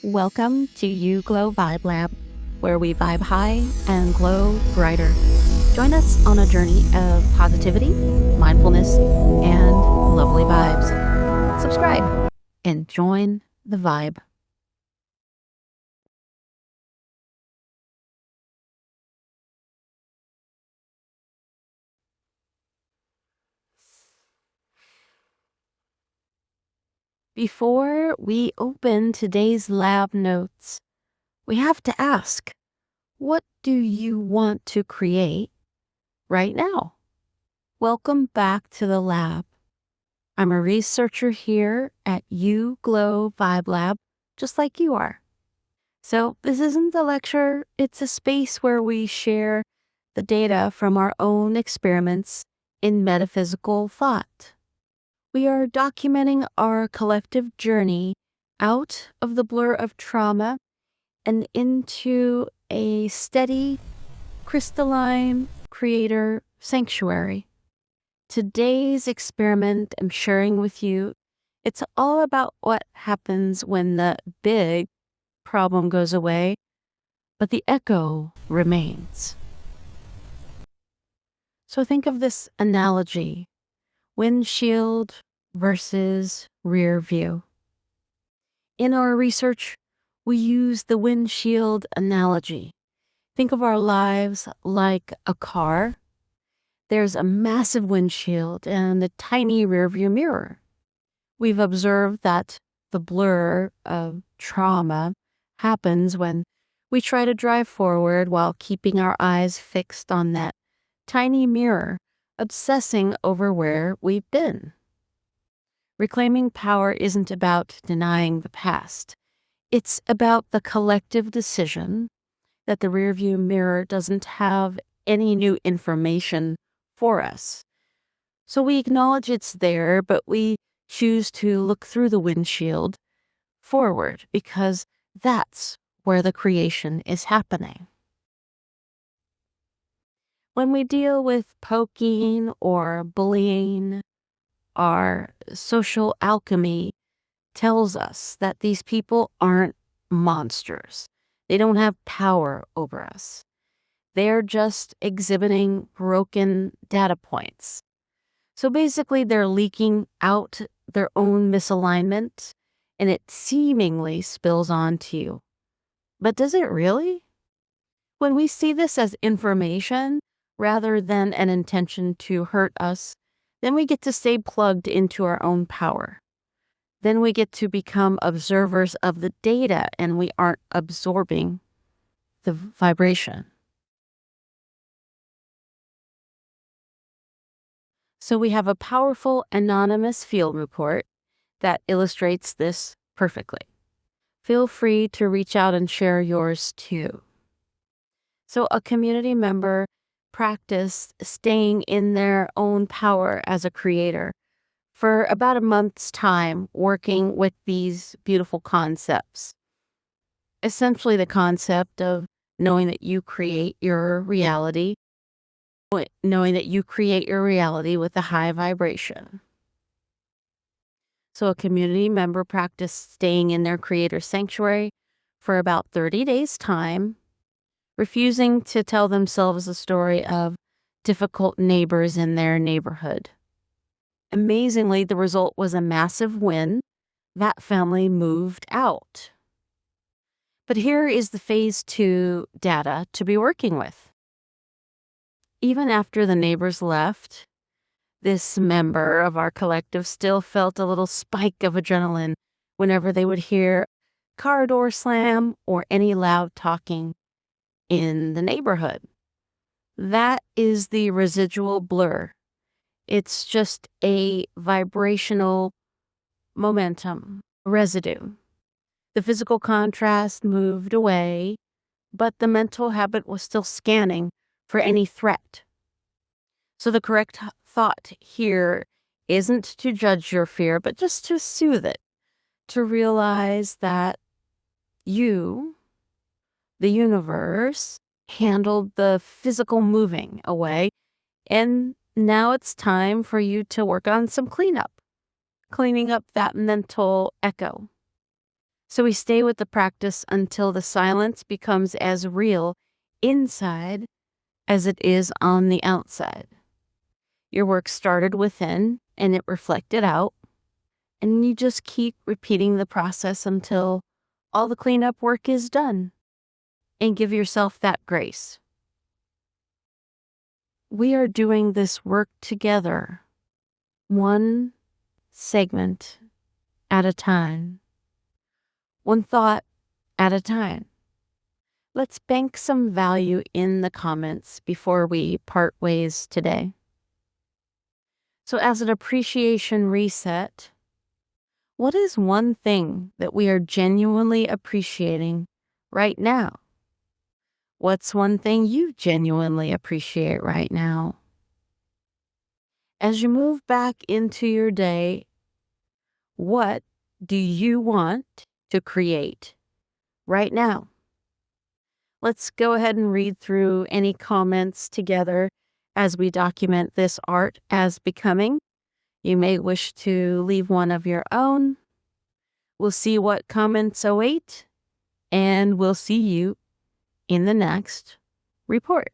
Welcome to You Glow Vibe Lab, where we vibe high and glow brighter. Join us on a journey of positivity, mindfulness, and lovely vibes. Subscribe and join the vibe. Before we open today's lab notes, we have to ask, what do you want to create right now? Welcome back to the lab. I'm a researcher here at You Glow Vibe Lab, just like you are. So this isn't a lecture, it's a space where we share the data from our own experiments in metaphysical thought. We are documenting our collective journey out of the blur of trauma and into a steady, crystalline creator sanctuary. Today's experiment I'm sharing with you, it's all about what happens when the big problem goes away, but the echo remains. So think of this analogy, windshield versus rear view. In our research, we use the windshield analogy. Think of our lives like a car. There's a massive windshield and a tiny rearview mirror. We've observed that the blur of trauma happens when we try to drive forward while keeping our eyes fixed on that tiny mirror, obsessing over where we've been. Reclaiming power isn't about denying the past. It's about the collective decision that the rearview mirror doesn't have any new information for us. So we acknowledge it's there, but we choose to look through the windshield forward because that's where the creation is happening. When we deal with poking or bullying, our social alchemy tells us that these people aren't monsters. They don't have power over us. They're just exhibiting broken data points. So basically, they're leaking out their own misalignment, and it seemingly spills onto you. But does it really? When we see this as information rather than an intention to hurt us, then we get to stay plugged into our own power. Then we get to become observers of the data, and we aren't absorbing the vibration. So we have a powerful anonymous field report that illustrates this perfectly. Feel free to reach out and share yours too. So a community member practiced staying in their own power as a creator for about a month's time, working with these beautiful concepts. Essentially the concept of knowing that you create your reality, with a high vibration. So a community member practiced staying in their creator sanctuary for about 30 days' time, refusing to tell themselves a story of difficult neighbors in their neighborhood. Amazingly, the result was a massive win. That family moved out. But here is the phase 2 data to be working with. Even after the neighbors left, this member of our collective still felt a little spike of adrenaline whenever they would hear car door slam or any loud talking in the neighborhood. That is the residual blur. It's just a vibrational momentum, residue. The physical contrast moved away, but the mental habit was still scanning for any threat. So the correct thought here isn't to judge your fear, but just to soothe it, to realize that you, the universe, handled the physical moving away, and now it's time for you to work on some cleaning up that mental echo. So we stay with the practice until the silence becomes as real inside as it is on the outside. Your work started within and it reflected out, and you just keep repeating the process until all the cleanup work is done, and give yourself that grace. We are doing this work together, one segment at a time, one thought at a time. Let's bank some value in the comments before we part ways today. So, as an appreciation reset, what is one thing that we are genuinely appreciating right now? What's one thing you genuinely appreciate right now? As you move back into your day, what do you want to create right now? Let's go ahead and read through any comments together as we document this art as becoming. You may wish to leave one of your own. We'll see what comments await, and we'll see you in the next report.